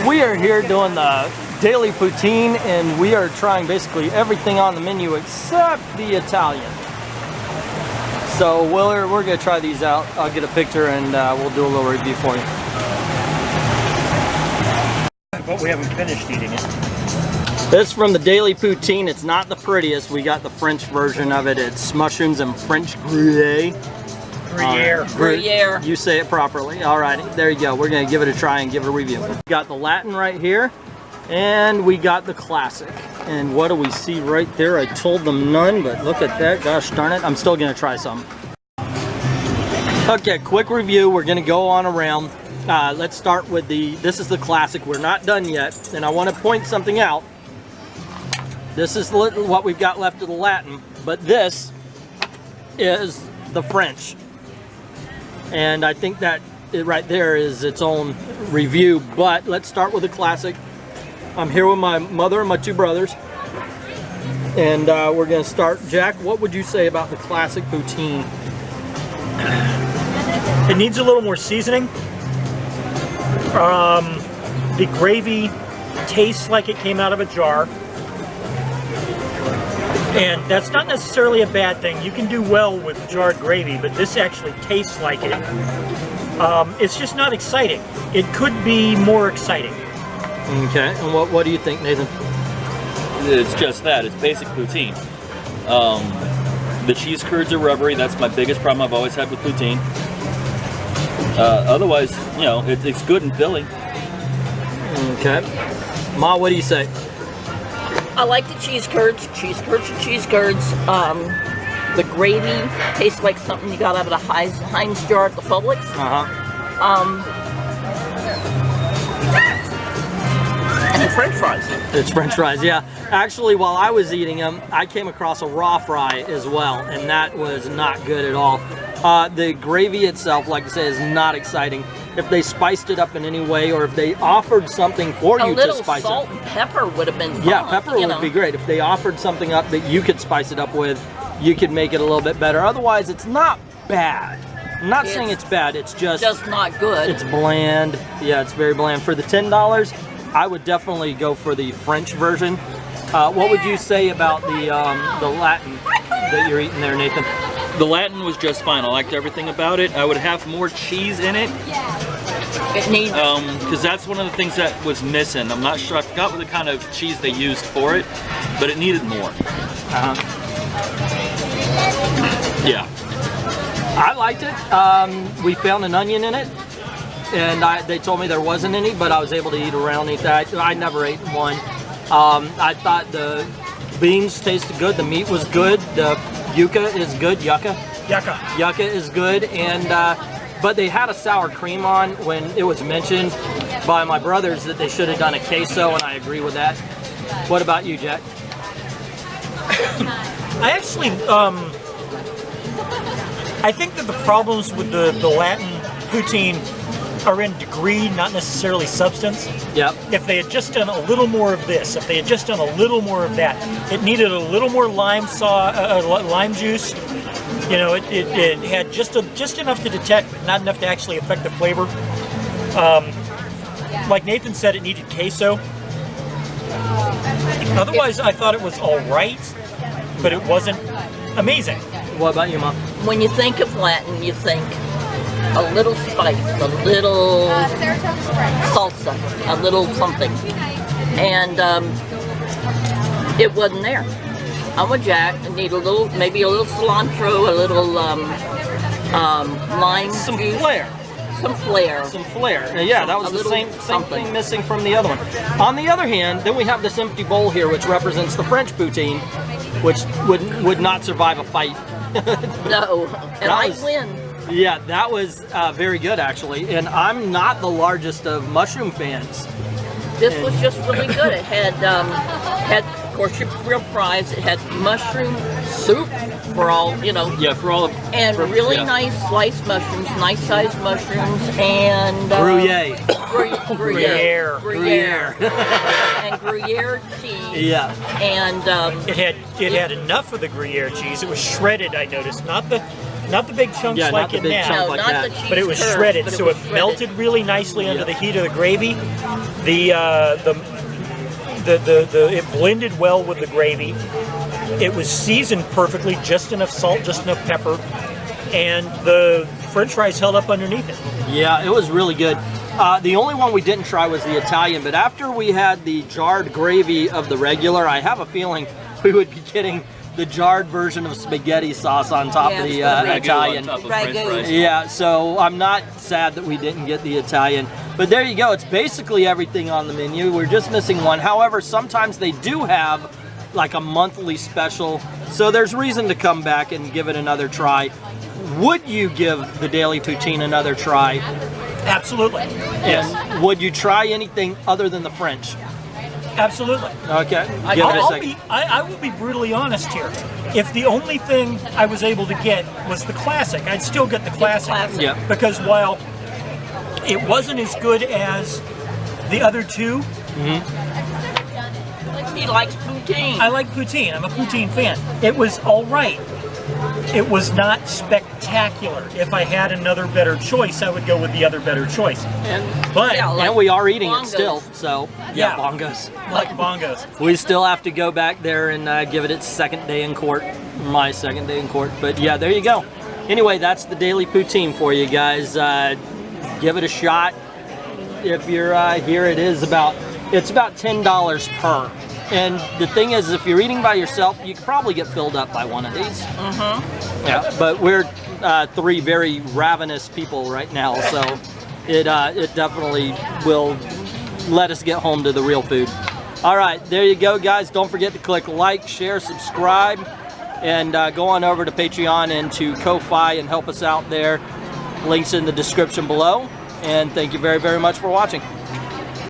We are here doing the Daily Poutine, and we are trying basically everything on the menu except the Italian. So we're going to try these out. I'll get a picture and we'll do a little review for you. But we haven't finished eating it. This is from the Daily Poutine. It's not the prettiest. We got the French version of it. It's mushrooms and French Gruyere. Gruyere. You say it properly. Alrighty, there you go. We're going to give it a try and give it a review. We got the Latin right here, and we got the classic. And what do we see right there? I told them none, but look at that. Gosh darn it. I'm still going to try some. Okay, quick review. We're going to go on around. Let's start with this is the classic. We're not done yet, and I want to point something out. This is what we've got left of the Latin, but this is the French. And I think that right there is its own review, but let's start with the classic. I'm here with my mother and my two brothers, and we're going to start. Jack, what would you say about the classic poutine? It needs a little more seasoning. The gravy tastes like it came out of a jar. And that's not necessarily a bad thing. You can do well with jarred gravy, but this actually tastes like it. It's just not exciting. It could be more exciting. Okay, and what do you think, Nathan? It's just that. It's basic poutine. The cheese curds are rubbery. That's my biggest problem I've always had with poutine. Otherwise, you know, it's good and filling. Okay. Ma, what do you say? I like the cheese curds. Cheese curds are cheese curds. The gravy tastes like something you got out of the Heinz jar at the Publix. And the French fries. It's French fries, yeah. Actually, while I was eating them, I came across a raw fry as well, and that was not good at all. The gravy itself, like I said, is not exciting. If they spiced it up in any way, or if they offered something for you to spice it. A little salt and pepper would have been fun. Yeah, pepper would be great. If they offered something up that you could spice it up with, you could make it a little bit better. Otherwise, it's not bad. I'm not saying it's bad. It's just not good. It's bland. Yeah, it's very bland. For the $10, I would definitely go for the French version. What would you say about the Latin that you're eating there, Nathan? The Latin was just fine. I liked everything about it. I would have more cheese in it. It needs... because that's one of the things that was missing. I'm not sure. I forgot what the kind of cheese they used for it, but it needed more. Yeah. I liked it. We found an onion in it, and they told me there wasn't any, but I was able to eat around that. I never ate one. I thought the beans tasted good. The meat was good. The yucca is good. Yucca is good, and but they had a sour cream on when it was mentioned by my brothers that they should have done a queso, and I agree with that. What about you, Jack? I actually, I think that the problems with the Latin poutine are in degree, not necessarily substance. Yep. If they had just done a little more of this, if they had just done a little more of that, it needed a little more lime juice. You know, it had just enough to detect, but not enough to actually affect the flavor. Like Nathan said, it needed queso. Otherwise, I thought it was all right, but it wasn't amazing. What about you, Mom? When you think of Latin, you think a little spice, a little salsa, a little something, and it wasn't there. I'm with Jack. I need a little, maybe a little cilantro, a little lime Some juice. flair. Some flair. Some flair. Yeah, that was the same thing missing from the other one. On the other hand, then we have this empty bowl here, which represents the French poutine, which would not survive a fight. No, and I win. Yeah, that was very good, actually. And I'm not the largest of mushroom fans. This was just really good. It had, of course, your real fries. It had mushroom soup for all, you know. Yeah, for all of... And really nice sliced mushrooms, nice sized mushrooms, and... Gruyere. Gruyere. And Gruyere cheese. Yeah. And... It had enough of the Gruyere cheese. It was shredded, I noticed. Not the not the big chunks Yeah, not like the in big that. chunk No, like not that. the cheese But it was curds, shredded, but so was it shredded. melted really nicely under Yeah. the heat of the gravy. It blended well with the gravy. It was seasoned perfectly, just enough salt, just enough pepper, and the French fries held up underneath it. Yeah, it was really good. The only one we didn't try was the Italian, but after we had the jarred gravy of the regular, I have a feeling we would be getting the jarred version of spaghetti sauce on top of the Ragu Italian. on top of French Ragu. fries. Yeah, so I'm not sad that we didn't get the Italian. But there you go, it's basically everything on the menu. We're just missing one. However, sometimes they do have like a monthly special, so there's reason to come back and give it another try. Would you give the Daily Poutine another try? Absolutely. And would you try anything other than the French? Absolutely. Okay, give it a second. I will be brutally honest here. If the only thing I was able to get was the classic, I'd still get the classic. classic. Yeah. Because while it wasn't as good as the other two, He likes poutine. I like poutine. I'm a poutine fan. It was all right. It was not spectacular. If I had another better choice, I would go with the other better choice. But Yeah, like and we are eating bongos. it still, so Yeah. bongos. like bongos. We still have to go back there and give it its second day in court, my second day in court. But yeah, there you go. Anyway, that's the Daily Poutine for you guys. Give it a shot. If you're here, it's about $10 per. And the thing is, if you're eating by yourself, you could probably get filled up by one of these. Yeah, but we're three very ravenous people right now, so it definitely will let us get home to the real food. All right, there you go, guys. Don't forget to click like, share, subscribe, and go on over to Patreon and to Ko-Fi and help us out there. Links in the description below. And thank you very, very much for watching.